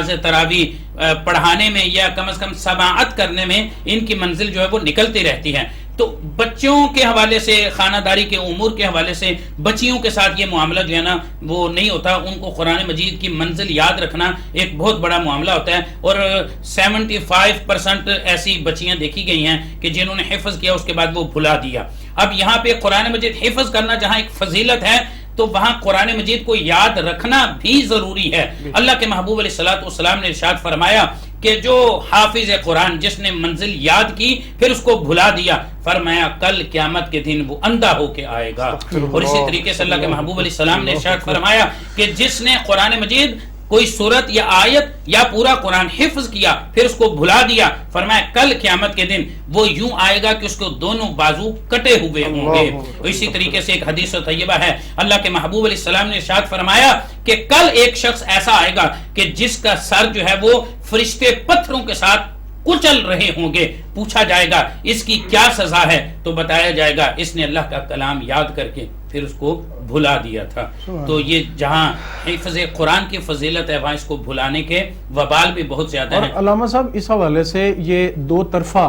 نماز تراوی پڑھانے میں یا کم از کم سماعت کرنے میں ان کی منزل جو ہے وہ نکلتی رہتی ہے. تو بچوں کے حوالے سے، خانہ داری کے امور کے حوالے سے بچیوں کے ساتھ یہ معاملہ جو ہے نا وہ نہیں ہوتا. ان کو قرآن مجید کی منزل یاد رکھنا ایک بہت بڑا معاملہ ہوتا ہے. اور 75% ایسی بچیاں دیکھی گئی ہیں کہ جنہوں نے حفظ کیا اس کے بعد وہ بھلا دیا. اب یہاں پہ قرآن مجید حفظ کرنا جہاں ایک فضیلت ہے تو وہاں قرآن مجید کو یاد رکھنا بھی ضروری ہے. اللہ کے محبوب علیہ الصلوۃ والسلام نے ارشاد فرمایا کہ جو حافظ قرآن جس نے منزل یاد کی پھر اس کو بھلا دیا، فرمایا کل قیامت کے دن وہ اندھا ہو کے آئے گا. اور اسی طریقے سے اللہ کے محبوب علیہ السلام نے ارشاد فرمایا کہ جس نے قرآن مجید کوئی سورت یا آیت یا پورا قرآن حفظ کیا پھر اس کو بھلا دیا، فرمایا کل قیامت کے دن وہ یوں آئے گا کہ اس کو دونوں بازو کٹے ہوئے ہوں گے. اسی طریقے سے ایک حدیث طیبہ ہے، اللہ کے محبوب علیہ السلام نے ارشاد فرمایا کہ کل ایک شخص ایسا آئے گا کہ جس کا سر جو ہے وہ فرشتے پتھروں کے ساتھ کچل رہے ہوں گے. پوچھا جائے گا اس کی کیا سزا ہے تو بتایا جائے گا اس نے اللہ کا کلام یاد کر کے پھر اس کو بھلا دیا تھا. تو یہ جہاں حفظ قرآن کی فضیلت ہے وہاں اس کو بھلانے کے وبال بھی بہت زیادہ ہیں. اور علامہ صاحب اس حوالے سے یہ دو طرفہ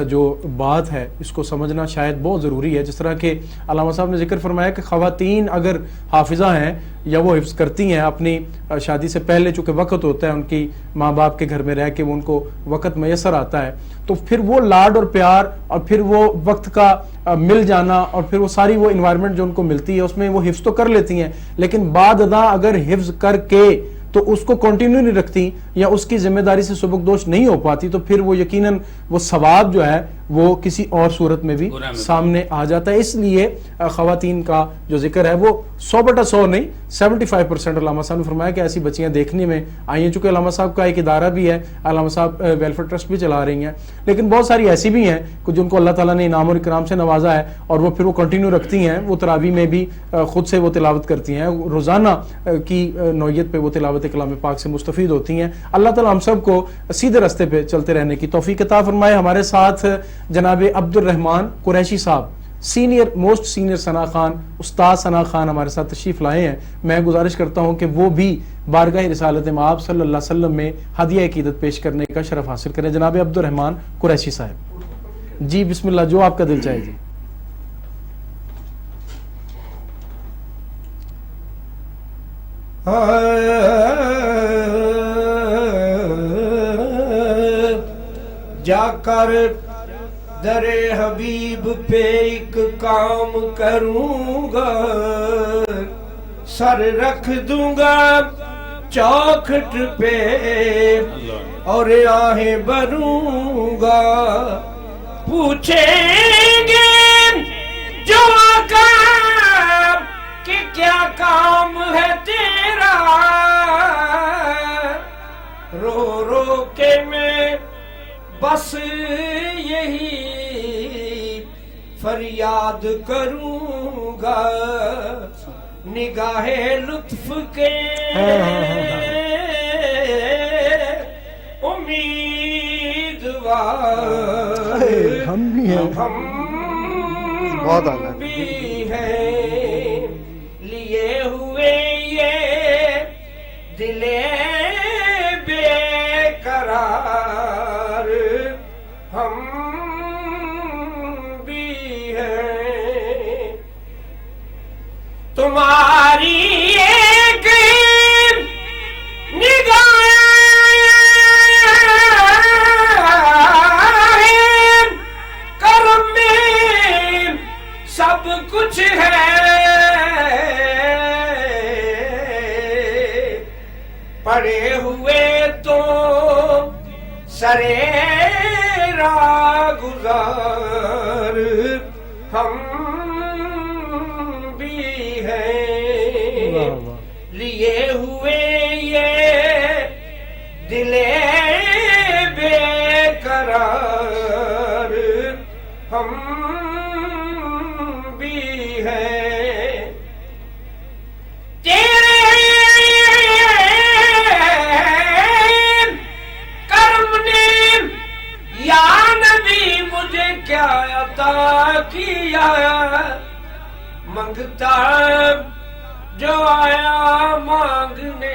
جو بات ہے اس کو سمجھنا شاید بہت ضروری ہے. جس طرح کہ علامہ صاحب نے ذکر فرمایا کہ خواتین اگر حافظہ ہیں یا وہ حفظ کرتی ہیں اپنی شادی سے پہلے، چونکہ وقت ہوتا ہے ان کی ماں باپ کے گھر میں رہ کے وہ ان کو وقت میسر آتا ہے، تو پھر وہ لاڈ اور پیار اور پھر وہ وقت کا مل جانا اور پھر وہ ساری وہ انوائرمنٹ جو ان کو ملتی ہے اس میں وہ حفظ تو کر لیتی ہیں، لیکن بعد ادا اگر حفظ کر کے تو اس کو کنٹینیو نہیں رکھتی یا اس کی ذمہ داری سے سبکدوش نہیں ہو پاتی تو پھر وہ یقیناً وہ ثواب جو ہے وہ کسی اور صورت میں بھی سامنے آ جاتا ہے. اس لیے خواتین کا جو ذکر ہے وہ 100/100 نہیں 75% علامہ صاحب نے فرمایا کہ ایسی بچیاں دیکھنے میں آئی ہیں. چونکہ علامہ صاحب کا ایک ادارہ بھی ہے، علامہ صاحب ویلفیئر ٹرسٹ بھی چلا رہی ہیں، لیکن بہت ساری ایسی بھی ہیں جن کو اللہ تعالیٰ نے انعام اور اکرام سے نوازا ہے اور وہ پھر وہ کنٹینیو رکھتی ہیں. وہ تراویح میں بھی خود سے وہ تلاوت کرتی ہیں، روزانہ کی نوعیت پہ وہ تلاوت کلام پاک سے مستفید ہوتی ہیں. اللہ تعالیٰ ہم سب کو سیدھے راستے پہ چلتے رہنے کی توفیق عطا فرمائے. ہمارے ساتھ جناب عبد الرحمان قریشی صاحب، موسٹ سینئر ثنا خان، استاد ثنا خان ہمارے ساتھ تشریف لائے ہیں. میں گزارش کرتا ہوں کہ وہ بھی بارگاہ رسالت مآب صلی اللہ علیہ وسلم میں ہدیہ عقیدت پیش کرنے کا شرف حاصل کریں. جناب عبد الرحمان قریشی صاحب جی بسم اللہ، جو آپ کا دل چاہے جی. جا کر در حبیب پہ ایک کام کروں گا، سر رکھ دوں گا چوکھٹ پہ اور آہیں بھروں گا. پوچھیں گے جو آقا کہ کیا کام ہے تیرا، رو رو کے میں بس یہی فریاد کروں گا. نگاہ لطف کے امیدوار ہم بھی ہیں، لیے ہوئے یہ دل بے قرار ہم بھی ہیں. تمہاری ایک نگاہ کرم میں سب کچھ ہے، پڑے ہوئے تو سرے راہ گزار ہم بھی ہیں. لیے ہوئے یہ دل بے قرار ہم بھی ہیں. تیرے کرم نے یا نبی مجھے کیا عطا کیا، منگتا جو آیا مانگنے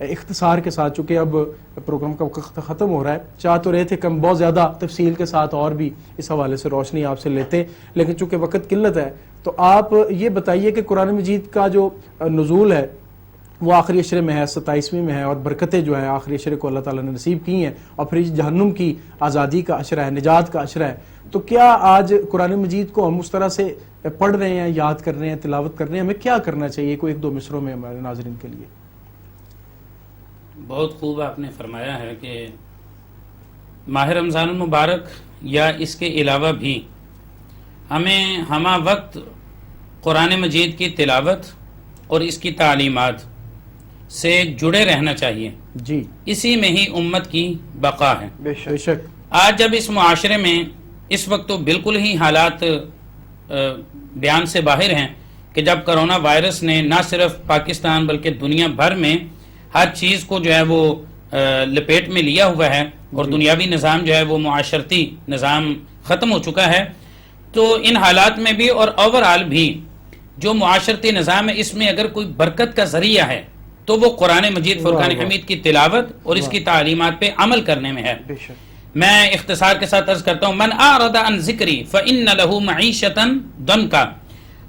اختصار کے ساتھ، چونکہ اب پروگرام کا وقت ختم ہو رہا ہے، چاہ تو رہے تھے کہ ہم بہت زیادہ تفصیل کے ساتھ اور بھی اس حوالے سے روشنی آپ سے لیتے، لیکن چونکہ وقت قلت ہے تو آپ یہ بتائیے کہ قرآن مجید کا جو نزول ہے وہ آخری عشرے میں ہے، 27ویں میں ہے، اور برکتیں جو ہیں آخری عشرے کو اللہ تعالیٰ نے نصیب کی ہیں، اور پھر جہنم کی آزادی کا عشرہ ہے، نجات کا عشرہ ہے. تو کیا آج قرآن مجید کو ہم اس طرح سے پڑھ رہے ہیں، یاد کر رہے ہیں، تلاوت کر رہے ہیں، ہمیں کیا کرنا چاہیے کوئی ایک دو مصروں میں ہمارے ناظرین کے لیے؟ بہت خوب آپ نے فرمایا ہے کہ ماہ رمضان المبارک یا اس کے علاوہ بھی ہمیں ہمہ وقت قرآن مجید کی تلاوت اور اس کی تعلیمات سے جڑے رہنا چاہیے. جی، اسی میں ہی امت کی بقا ہے. بے شک. آج جب اس معاشرے میں اس وقت تو بالکل ہی حالات بیان سے باہر ہیں کہ جب کرونا وائرس نے نہ صرف پاکستان بلکہ دنیا بھر میں ہر چیز کو جو ہے وہ لپیٹ میں لیا ہوا ہے اور دنیاوی نظام جو ہے وہ معاشرتی نظام ختم ہو چکا ہے، تو ان حالات میں بھی اور اوورآل بھی جو معاشرتی نظام ہے اس میں اگر کوئی برکت کا ذریعہ ہے تو وہ قرآن مجید فرقان حمید کی تلاوت اور اس کی تعلیمات پہ عمل کرنے میں ہے. میں اختصار کے ساتھ عرض کرتا ہوں، من اعرض عن ذکری فإن له معیشتا ضنکا.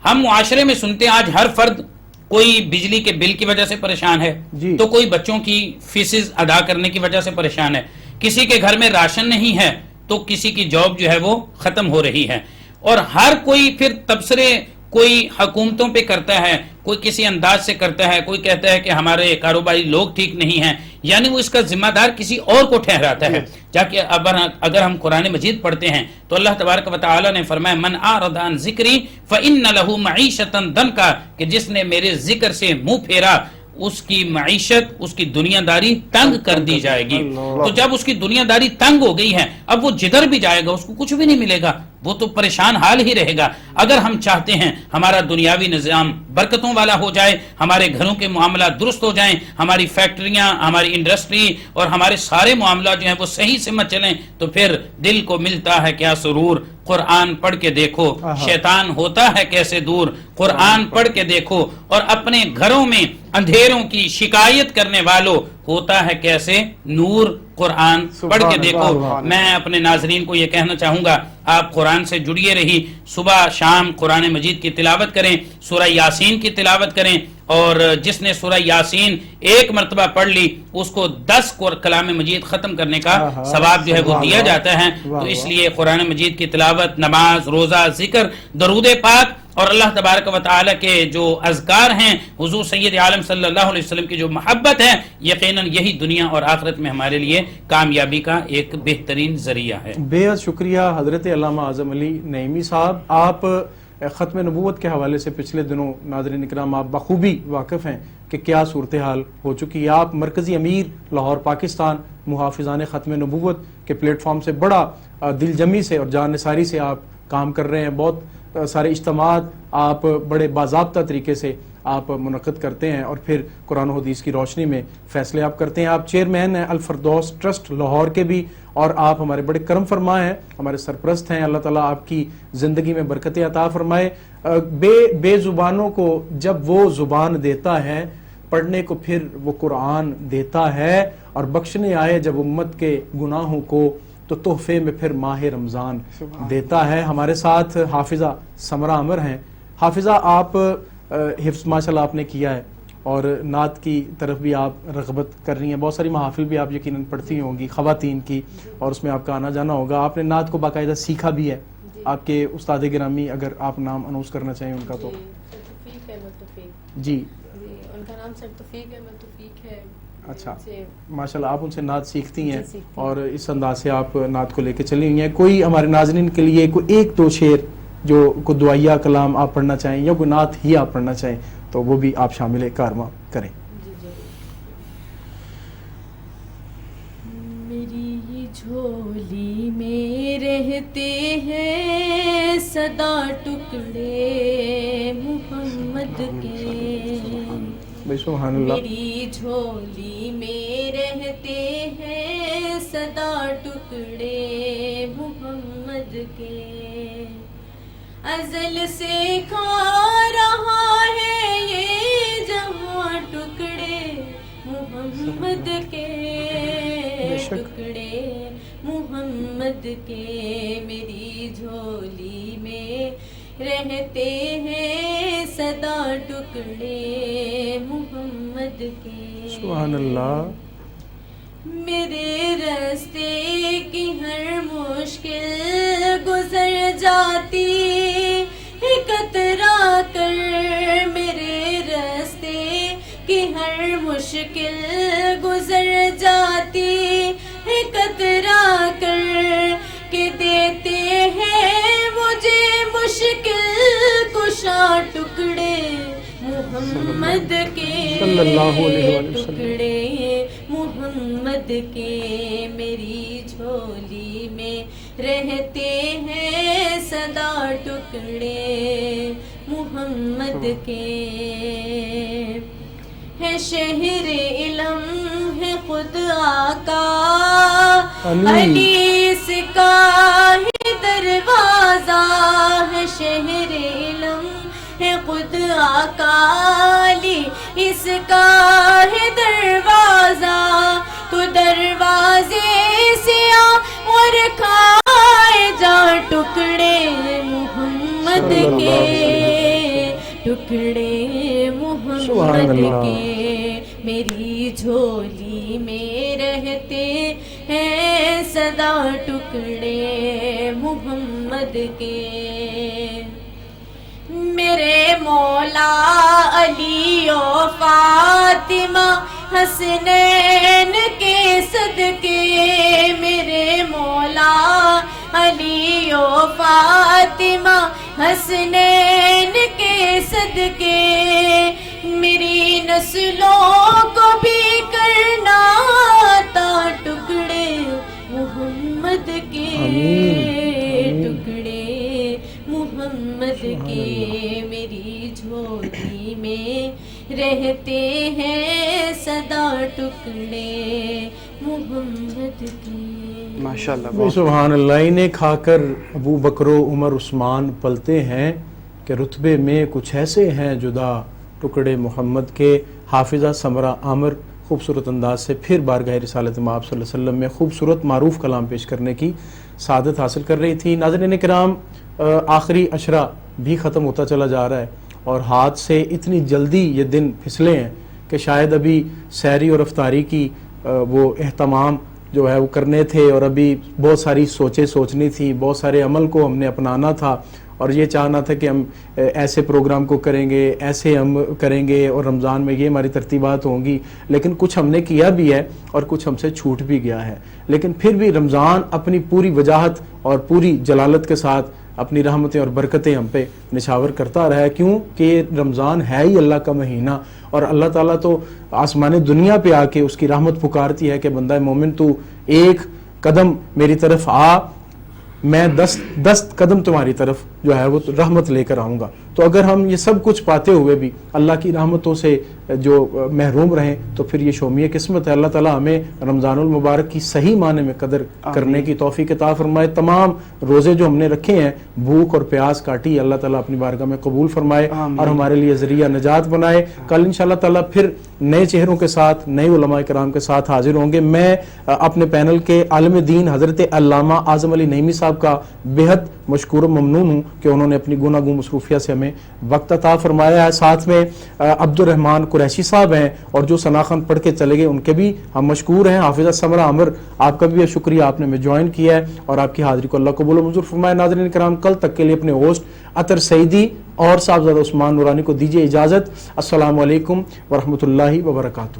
ہم معاشرے میں سنتے ہیں آج ہر فرد کوئی بجلی کے بل کی وجہ سے پریشان ہے، تو کوئی بچوں کی فیسز ادا کرنے کی وجہ سے پریشان ہے، کسی کے گھر میں راشن نہیں ہے تو کسی کی جاب جو ہے وہ ختم ہو رہی ہے، اور ہر کوئی پھر تبصرے کوئی حکومتوں پہ کرتا ہے، کوئی کسی انداز سے کرتا ہے، کوئی کہتا ہے کہ ہمارے کاروباری لوگ ٹھیک نہیں ہیں، یعنی وہ اس کا ذمہ دار کسی اور کو ٹھہراتا ہے. جا کہ اگر ہم قرآن مجید پڑھتے ہیں تو اللہ تبارک و تعالی نے فرمایا من اعرض عن ذکری فإن له معیشتا ضنکا، کہ جس نے میرے ذکر سے منہ پھیرا اس کی معیشت، اس کی دنیا داری تنگ کر دی جائے گی. تو جب اس کی دنیا داری تنگ ہو گئی ہے، اب وہ جدھر بھی جائے گا اس کو کچھ بھی نہیں ملے گا، وہ تو پریشان حال ہی رہے گا. اگر ہم چاہتے ہیں ہمارا دنیاوی نظام برکتوں والا ہو جائے، ہمارے گھروں کے معاملات درست ہو جائیں، ہماری فیکٹریاں، ہماری انڈسٹری اور ہمارے سارے معاملات جو ہیں وہ صحیح سمت چلیں، تو پھر دل کو ملتا ہے کیا سرور. قرآن پڑھ کے دیکھو شیطان ہوتا ہے کیسے دور، قرآن پڑھ کے دیکھو، اور اپنے گھروں میں اندھیروں کی شکایت کرنے والوں ہوتا ہے کیسے نور. قرآن پڑھ کے دیکھو. میں اپنے ناظرین کو یہ کہنا چاہوں گا، آپ قرآن سے جڑیے رہی، صبح شام قرآن مجید کی تلاوت کریں، سورہ یاسین کی تلاوت کریں، اور جس نے سورہ یاسین ایک مرتبہ پڑھ لی اس کو 10 کلام مجید ختم کرنے کا ثواب جو ہے وہ دیا جاتا ہے. تو اس لیے قرآن مجید کی تلاوت، نماز، روزہ، ذکر، درود پاک اور اللہ تبارک و تعالی کے جو اذکار ہیں، حضور سید عالم صلی اللہ علیہ وسلم کی جو محبت ہے، یقیناً یہی دنیا اور آخرت میں ہمارے لیے کامیابی کا ایک بہترین ذریعہ ہے. بے حد شکریہ حضرت علامہ اعظم علی نعیمی صاحب. آپ ختم نبوت کے حوالے سے پچھلے دنوں ناظرین اکرام آپ بخوبی واقف ہیں کہ کیا صورتحال ہو چکی ہے. آپ مرکزی امیر لاہور پاکستان محافظان ختم نبوت کے پلیٹ فارم سے بڑا دل جمی سے اور جان نثاری سے آپ کام کر رہے ہیں. بہت سارے اجتماعات آپ بڑے باضابطہ طریقے سے آپ منعقد کرتے ہیں اور پھر قرآن و حدیث کی روشنی میں فیصلے آپ کرتے ہیں. آپ چیئرمین ہیں الفردوس ٹرسٹ لاہور کے بھی، اور آپ ہمارے بڑے کرم فرما ہیں، ہمارے سرپرست ہیں. اللہ تعالیٰ آپ کی زندگی میں برکتیں عطا فرمائے. بے زبانوں کو جب وہ زبان دیتا ہے، پڑھنے کو پھر وہ قرآن دیتا ہے، اور بخشنے آئے جب امت کے گناہوں کو تو تحفے میں پھر ماہ رمضان دیتا ہے. ہمارے ساتھ حافظہ سمرہ عمر ہیں. حافظہ، آپ حفظ ماشاءاللہ آپ نے کیا ہے اور نعت کی طرف بھی آپ رغبت کر رہی ہیں. بہت ساری محافل بھی آپ یقیناً پڑھتی ہوں گی خواتین کی، اور اس میں آپ کا آنا جانا ہوگا. آپ نے نعت کو باقاعدہ سیکھا بھی ہے. آپ کے استاد گرامی اگر آپ نام اناؤنس کرنا چاہیں ان کا تو. جی، ان کا نام سر توفیق احمد توفیق ہے. اچھا، ماشاءاللہ آپ ان سے نعت سیکھتی ہیں اور اس انداز سے آپ نعت کو لے کے چلی ہوئی ہیں. کوئی ہمارے ناظرین کے لیے کوئی ایک دو شعر جو کوئی دعائیہ کلام آپ پڑھنا چاہیں یا کوئی نعت ہی آپ پڑھنا چاہیں تو وہ بھی آپ شامل کارواں کریں. میری یہ جھولی میں رہتے ہیں صدا ٹکڑے محمد کے. سبحان اللہ. میری جھولی میں رہتے ہیں صدا ٹکڑے محمد کے. ازل سے کھا رہا ہے یہ جہاں ٹکڑے محمد محمد کے بے شک۔ ٹکڑے محمد کے میری جھولی میں رہتے ہیں صدا ٹکڑے محمد کے سبحان اللہ۔ میرے راستے کی ہر مشکل گزر جاتی ہے کترا کر، میرے راستے کی ہر مشکل گزر جاتی ہے کترا کر، کہ دیتے ہیں مجھے مشکل کشا ٹکڑے محمد کے صلی اللہ علیہ وسلم۔ ٹکڑے محمد کے میری جھولی میں رہتے ہیں صدا ٹکڑے محمد کے، ہے شہر علم ہے خود آقا علی سے کا ہے دروازہ، ہے شہر علم ہے خود آقا علی اس کا ہے دروازہ، تو دروازے سے آ اور کھائے جا ٹکڑے محمد کے، ٹکڑے محمد کے میری جھولی میں رہتے ہیں صدا ٹکڑے محمد کے، میرے مولا علی و فاطمہ حسنین کے صدقے، میرے مولا علی و فاطمہ حسنین کے صدقے، میری نسلوں کو بھی کرنا تھا ٹکڑے محمد کے، ٹکڑے محمد کے میری جھولی میں رہتے ہیں صدا ٹکڑے محمد کے۔ ماشاءاللہ، سبحان اللہ۔ انہیں کھا کر ابو بکر و عمر عثمان پلتے ہیں کہ رتبے میں کچھ ایسے ہیں جدا ٹکڑے محمد کے۔ حافظہ سمرہ عامر خوبصورت انداز سے پھر بارگاہ رسالت مآب صلی اللہ علیہ وسلم میں خوبصورت معروف کلام پیش کرنے کی سعادت حاصل کر رہی تھی۔ ناظرین کرام، آخری عشرہ بھی ختم ہوتا چلا جا رہا ہے اور ہاتھ سے اتنی جلدی یہ دن پھسلے ہیں کہ شاید ابھی سحری اور افطاری کی وہ اہتمام جو ہے وہ کرنے تھے، اور ابھی بہت ساری سوچیں سوچنی تھی، بہت سارے عمل کو ہم نے اپنانا تھا، اور یہ چاہنا تھا کہ ہم ایسے پروگرام کو کریں گے، ایسے ہم کریں گے، اور رمضان میں یہ ہماری ترتیبات ہوں گی، لیکن کچھ ہم نے کیا بھی ہے اور کچھ ہم سے چھوٹ بھی گیا ہے۔ لیکن پھر بھی رمضان اپنی پوری وجاہت اور پوری جلالت کے ساتھ اپنی رحمتیں اور برکتیں ہم پہ نشاور کرتا رہا ہے، کیوں کہ یہ رمضان ہے ہی اللہ کا مہینہ، اور اللہ تعالیٰ تو آسمان دنیا پہ آ کے اس کی رحمت پکارتی ہے کہ بندہ مومن تو ایک قدم میری طرف آ، میں 10 قدم تمہاری طرف جو ہے وہ رحمت لے کر آؤں گا۔ تو اگر ہم یہ سب کچھ پاتے ہوئے بھی اللہ کی رحمتوں سے جو محروم رہیں تو پھر یہ شومی قسمت ہے۔ اللہ تعالیٰ ہمیں رمضان المبارک کی صحیح معنی میں قدر کرنے کی توفیق عطا فرمائے۔ تمام روزے جو ہم نے رکھے ہیں، بھوک اور پیاس کاٹی، اللہ تعالیٰ اپنی بارگاہ میں قبول فرمائے اور ہمارے لیے ذریعہ نجات بنائے۔ کل انشاءاللہ تعالیٰ پھر نئے چہروں کے ساتھ، نئے علماء کرام کے ساتھ حاضر ہوں گے۔ میں اپنے پینل کے عالم دین حضرت علامہ اعظم علی نعیمی صاحب کا بہت مشکور و ممنون ہوں کہ انہوں نے اپنی گوناگوں مصروفیہ سے ہمیں وقت عطا فرمایا ہے۔ ساتھ میں عبد الرحمن قریشی صاحب ہیں، اور جو ثناخوان پڑھ کے چلے گئے ان کے بھی ہم مشکور ہیں۔ حافظہ سمرہ عامر، آپ کا بھی شکریہ، آپ نے ہمیں جوائن کیا ہے، اور آپ کی حاضری کو اللہ قبول و منظور فرمائے۔ ناظرین کرام، کل تک کے لیے اپنے ہوسٹ عطر سعیدی اور صاحبزادہ عثمان نورانی کو دیجیے اجازت۔ السلام علیکم ورحمۃ اللہ وبرکاتہ۔